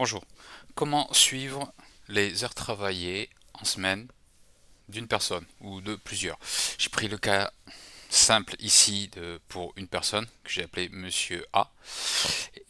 Bonjour. Comment suivre les heures travaillées en semaine d'une personne ou de plusieurs? J'ai pris le cas simple ici pour une personne que j'ai appelé Monsieur A.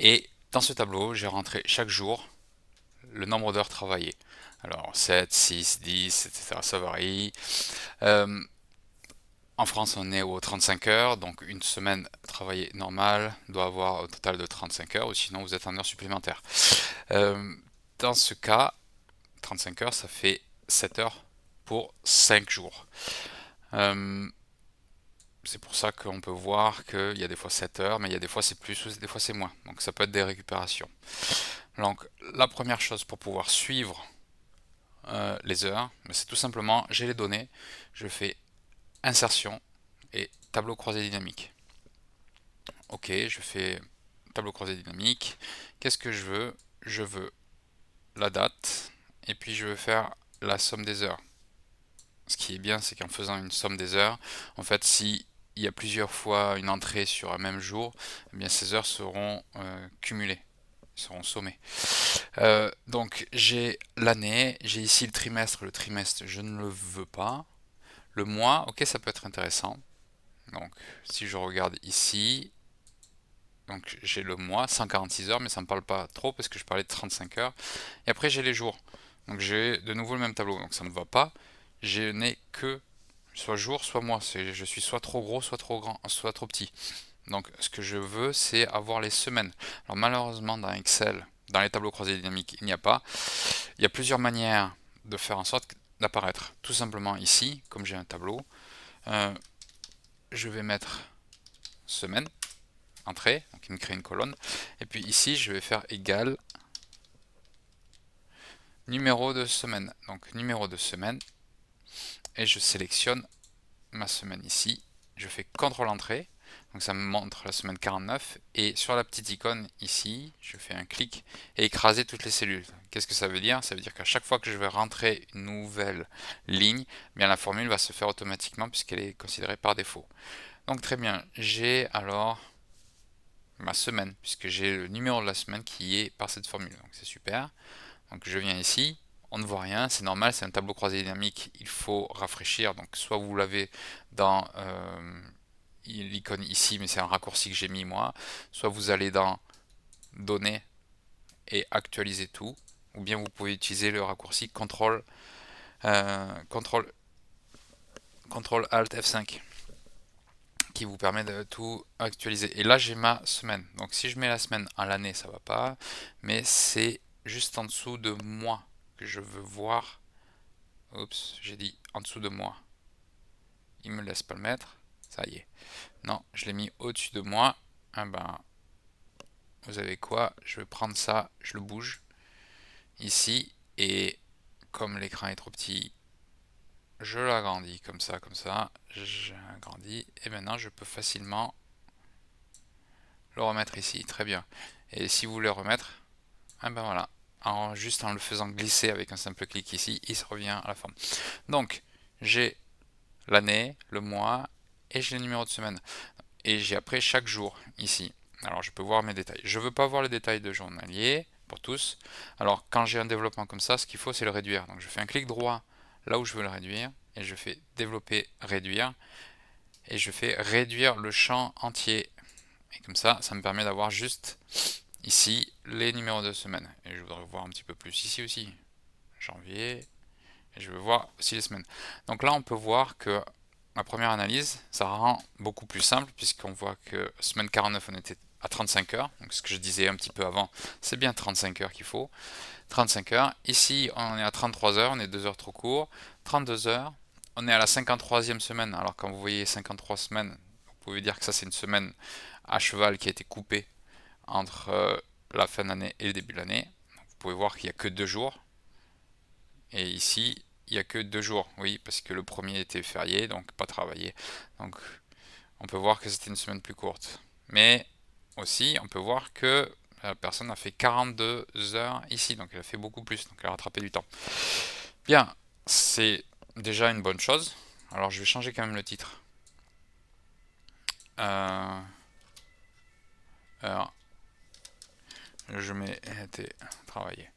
Et dans ce tableau, j'ai rentré chaque jour le nombre d'heures travaillées. Alors 7, 6, 10, etc. Ça varie. Euh, En France, on est aux 35 heures, donc une semaine travaillée normale doit avoir au total de 35 heures, ou sinon vous êtes en heures supplémentaires. Euh, Dans ce cas, 35 heures, ça fait 7 heures pour 5 jours. Euh, c'est pour ça qu'on peut voir qu'il y a des fois 7 heures, mais il y a des fois c'est plus ou des fois c'est moins. Donc ça peut être des récupérations. Donc la première chose pour pouvoir suivre les heures, c'est tout simplement, j'ai les données, je fais insertion et tableau croisé dynamique. Ok, je fais tableau croisé dynamique. Qu'est-ce que je veux? Je veux la date et puis je veux faire la somme des heures. Ce qui est bien, c'est qu'en faisant une somme des heures, en fait, si il y a plusieurs fois une entrée sur un même jour, eh bien ces heures seront cumulées, seront sommées. Donc j'ai l'année, j'ai ici le trimestre je ne le veux pas. Le mois, ok, ça peut être intéressant. Donc si je regarde ici, donc j'ai le mois, 146 heures, mais ça ne me parle pas trop parce que je parlais de 35 heures. Et après j'ai les jours. Donc j'ai de nouveau le même tableau, donc ça ne me va pas. Je n'ai que soit jour, soit mois. Je suis soit trop gros, soit trop grand, soit trop petit. Donc ce que je veux, c'est avoir les semaines. Alors malheureusement dans Excel, dans les tableaux croisés dynamiques, il n'y a pas. Il y a plusieurs manières de faire en sorte d'apparaître. Tout simplement ici, comme j'ai un tableau, euh, je vais mettre semaine, entrée, donc il me crée une colonne. Et puis ici, je vais faire égal numéro de semaine. Donc numéro de semaine, et je sélectionne ma semaine ici. Je fais CTRL entrée, donc ça me montre la semaine 49. Et sur la petite icône ici, je fais un clic et écraser toutes les cellules. Qu'est-ce que ça veut dire? Ça veut dire qu'à chaque fois que je vais rentrer une nouvelle ligne, eh bien la formule va se faire automatiquement puisqu'elle est considérée par défaut. Donc très bien, j'ai alors ma semaine, puisque j'ai le numéro de la semaine qui est par cette formule. Donc c'est super. Donc je viens ici, on ne voit rien, c'est normal, c'est un tableau croisé dynamique, il faut rafraîchir. Donc soit vous l'avez dans l'icône ici, mais c'est un raccourci que j'ai mis moi, soit vous allez dans données et actualiser tout, ou bien vous pouvez utiliser le raccourci CTRL, CTRL, CTRL Alt F5 qui vous permet de tout actualiser. Et là j'ai ma semaine. Donc si je mets la semaine à l'année, ça va pas, mais c'est juste en dessous de mois que je veux voir. Oups, j'ai dit en dessous de moi. Il me laisse pas le mettre. Ça y est. Non, je l'ai mis au-dessus de moi. Ah ben, vous savez quoi? Je vais prendre ça, je le bouge ici. Et comme l'écran est trop petit, je l'agrandis comme ça, comme ça. J'agrandis. Et maintenant, je peux facilement le remettre ici. Très bien. Et si vous voulez remettre, ah ben voilà. Juste en le faisant glisser avec un simple clic ici, il se revient à la forme. Donc, j'ai l'année, le mois et j'ai le numéro de semaine. Et j'ai après chaque jour ici. Alors je peux voir mes détails. Je ne veux pas voir les détails de journalier pour tous. Alors quand j'ai un développement comme ça, ce qu'il faut c'est le réduire. Donc je fais un clic droit là où je veux le réduire et je fais développer, réduire et je fais réduire le champ entier. Et comme ça me permet d'avoir juste ici les numéros de semaine. Et je voudrais voir un petit peu plus ici aussi. Janvier, et je veux voir aussi les semaines. Donc là, on peut voir que ma première analyse, ça rend beaucoup plus simple puisqu'on voit que semaine 49, on était à 35 heures. Donc ce que je disais un petit peu avant, c'est bien 35 heures qu'il faut. 35 heures. Ici, on est à 33 heures, on est 2 heures trop court. 32 heures. On est à la 53e semaine. Alors quand vous voyez 53 semaines, vous pouvez dire que ça c'est une semaine à cheval qui a été coupée entre la fin d'année et le début de l'année. Vous pouvez voir qu'il n'y a que 2 jours. Et ici, il n'y a que 2 jours, oui, parce que le premier était férié, donc pas travaillé. Donc on peut voir que c'était une semaine plus courte. Mais aussi, on peut voir que la personne a fait 42 heures ici, donc elle a fait beaucoup plus, donc elle a rattrapé du temps. Bien, c'est déjà une bonne chose. Alors je vais changer quand même le titre. Euh, alors, je mets travailler.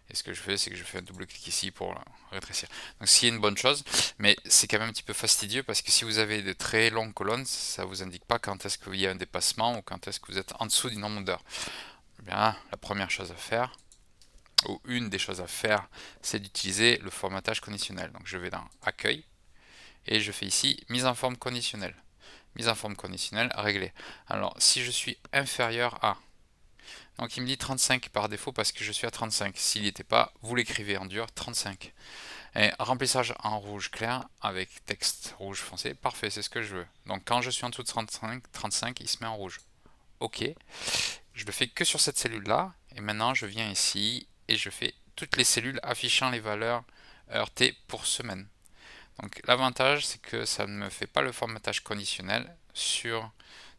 Et ce que je fais, c'est que je fais un double clic ici pour rétrécir. Donc ce qui est une bonne chose, mais c'est quand même un petit peu fastidieux parce que si vous avez de très longues colonnes, ça vous indique pas quand est-ce qu'il y a un dépassement ou quand est-ce que vous êtes en dessous du nombre d'heures. Eh bien, la première chose à faire, ou une des choses à faire, c'est d'utiliser le formatage conditionnel. Donc je vais dans Accueil et je fais ici Mise en forme conditionnelle. Mise en forme conditionnelle réglée. Alors si je suis inférieur à, donc il me dit 35 par défaut parce que je suis à 35. S'il n'y était pas, vous l'écrivez en dur 35. Et remplissage en rouge clair avec texte rouge foncé. Parfait, c'est ce que je veux. Donc quand je suis en dessous de 35, il se met en rouge. Ok, je le fais que sur cette cellule là. Et maintenant je viens ici et je fais toutes les cellules affichant les valeurs heures T pour semaine. Donc l'avantage c'est que ça ne me fait pas le formatage conditionnel sur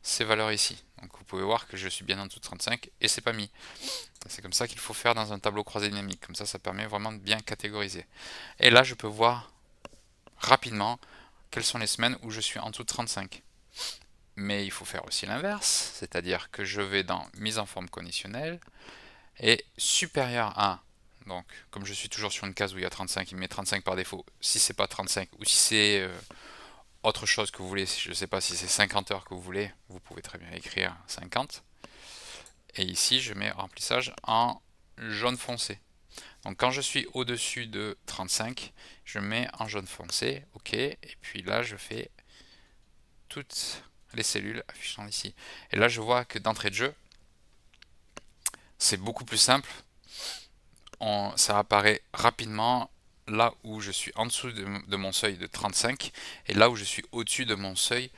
ces valeurs ici. Donc vous pouvez voir que je suis bien en dessous de 35 et c'est pas mis. C'est comme ça qu'il faut faire dans un tableau croisé dynamique. Comme ça permet vraiment de bien catégoriser. Et là je peux voir rapidement quelles sont les semaines où je suis en dessous de 35. Mais il faut faire aussi l'inverse, c'est-à-dire que je vais dans mise en forme conditionnelle et supérieur à, donc comme je suis toujours sur une case où il y a 35, il me met 35 par défaut. Si c'est pas 35 ou si c'est autre chose que vous voulez, je ne sais pas si c'est 50 heures que vous voulez, vous pouvez très bien écrire 50. Et ici je mets remplissage en jaune foncé. Donc quand je suis au-dessus de 35, je mets en jaune foncé, ok, et puis là je fais toutes les cellules affichant ici. Et là je vois que d'entrée de jeu, c'est beaucoup plus simple. Ça apparaît rapidement là où je suis en dessous de mon seuil de 35 et là où je suis au-dessus de mon seuil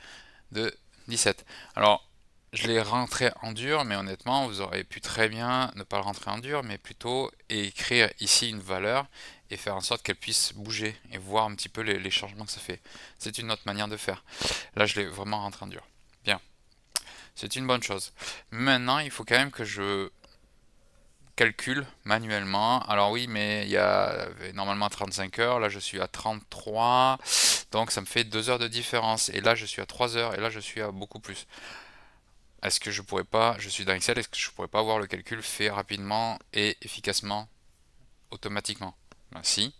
de 17. Alors je l'ai rentré en dur, mais honnêtement vous aurez pu très bien ne pas le rentrer en dur, mais plutôt écrire ici une valeur et faire en sorte qu'elle puisse bouger et voir un petit peu les changements que ça fait. C'est une autre manière de faire. Là je l'ai vraiment rentré en dur. Bien, c'est une bonne chose. Maintenant il faut quand même que je calcule manuellement. Alors oui, mais il y a normalement 35 heures, là je suis à 33, donc ça me fait 2 heures de différence. Et là je suis à 3 heures, et là je suis à beaucoup plus. Est-ce que je pourrais pas, je suis dans Excel, est-ce que je pourrais pas avoir le calcul fait rapidement et efficacement, automatiquement? Ben, si.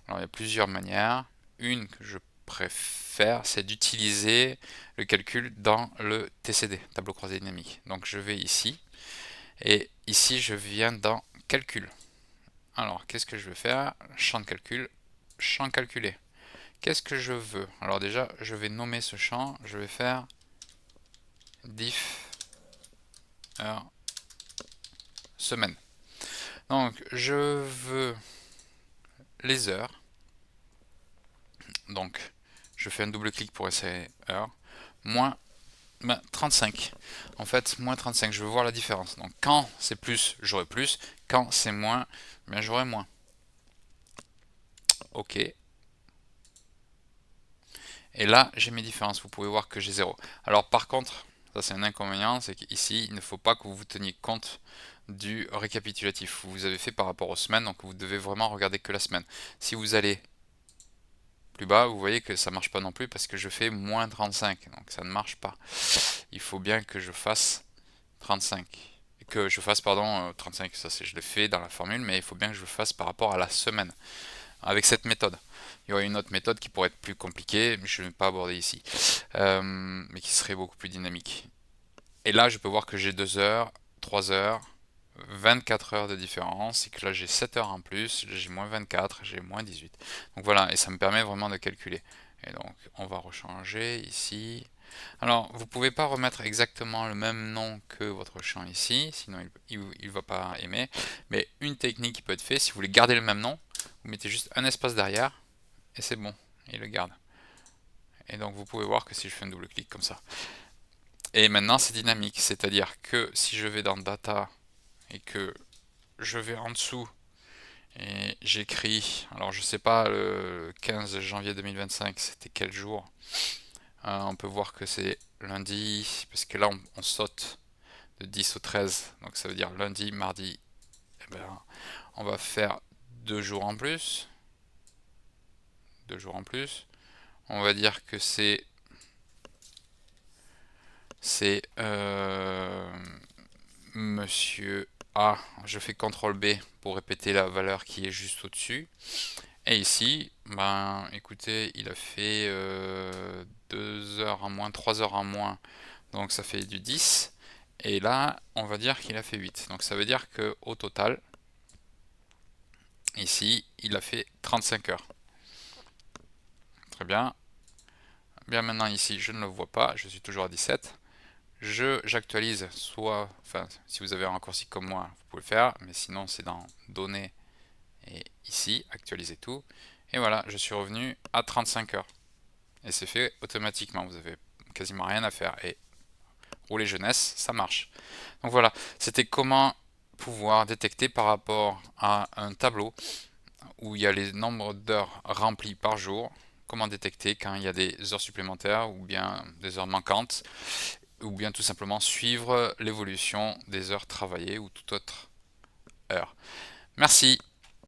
Alors il y a plusieurs manières. Une que je préfère, c'est d'utiliser le calcul dans le TCD, tableau croisé dynamique. Donc je vais ici, et ici je viens dans calcul. Alors, qu'est-ce que je veux faire? Champ de calcul, champ calculé. Qu'est-ce que je veux? Alors déjà, je vais nommer ce champ, je vais faire diff heure semaine. Donc, je veux les heures. Donc, je fais un double clic pour essayer heure. Moins 35. En fait, moins 35, je veux voir la différence. Donc, quand c'est plus, j'aurai plus. Quand c'est moins, bien j'aurai moins. Ok. Et là, j'ai mes différences. Vous pouvez voir que j'ai 0. Alors par contre, ça c'est un inconvénient, c'est qu'ici, il ne faut pas que vous teniez compte du récapitulatif. Vous avez fait par rapport aux semaines, donc vous devez vraiment regarder que la semaine. Si vous allez plus bas, vous voyez que ça ne marche pas non plus parce que je fais moins 35. Donc ça ne marche pas. Il faut bien que je fasse 35. Que je fasse, pardon, 35, ça c'est je l'ai fait dans la formule, mais il faut bien que je le fasse par rapport à la semaine avec cette méthode. Il y aurait une autre méthode qui pourrait être plus compliquée, mais je ne vais pas aborder ici, mais qui serait beaucoup plus dynamique. Et là, je peux voir que j'ai 2 heures, 3 heures, 24 heures de différence, et que là j'ai 7 heures en plus, j'ai moins 24, j'ai moins 18. Donc voilà, et ça me permet vraiment de calculer. Et donc, on va rechanger ici. Alors, vous ne pouvez pas remettre exactement le même nom que votre champ ici, sinon il ne va pas aimer. Mais une technique qui peut être faite, si vous voulez garder le même nom, vous mettez juste un espace derrière, et c'est bon, il le garde. Et donc vous pouvez voir que si je fais un double clic comme ça. Et maintenant c'est dynamique, c'est-à-dire que si je vais dans Data et que je vais en dessous et j'écris, alors je sais pas, le 15 janvier 2025 c'était quel jour, on peut voir que c'est lundi, parce que là on saute de 10 au 13, donc ça veut dire lundi, mardi, eh ben, on va faire 2 jours en plus, 2 jours en plus, on va dire que c'est Monsieur je fais CTRL B pour répéter la valeur qui est juste au-dessus. Et ici, ben écoutez, il a fait 2 heures en moins, 3 heures en moins, donc ça fait du 10. Et là, on va dire qu'il a fait 8. Donc ça veut dire que au total, ici, il a fait 35 heures. Très bien. Bien maintenant ici, je ne le vois pas, je suis toujours à 17. J'actualise soit, enfin, si vous avez un raccourci comme moi, vous pouvez le faire, mais sinon c'est dans Données et ici, actualiser tout. Et voilà, je suis revenu à 35 heures. Et c'est fait automatiquement, vous avez quasiment rien à faire. Et rouler jeunesse, ça marche. Donc voilà, c'était comment pouvoir détecter par rapport à un tableau où il y a les nombres d'heures remplies par jour, comment détecter quand il y a des heures supplémentaires ou bien des heures manquantes, ou bien tout simplement suivre l'évolution des heures travaillées ou toute autre heure. Merci.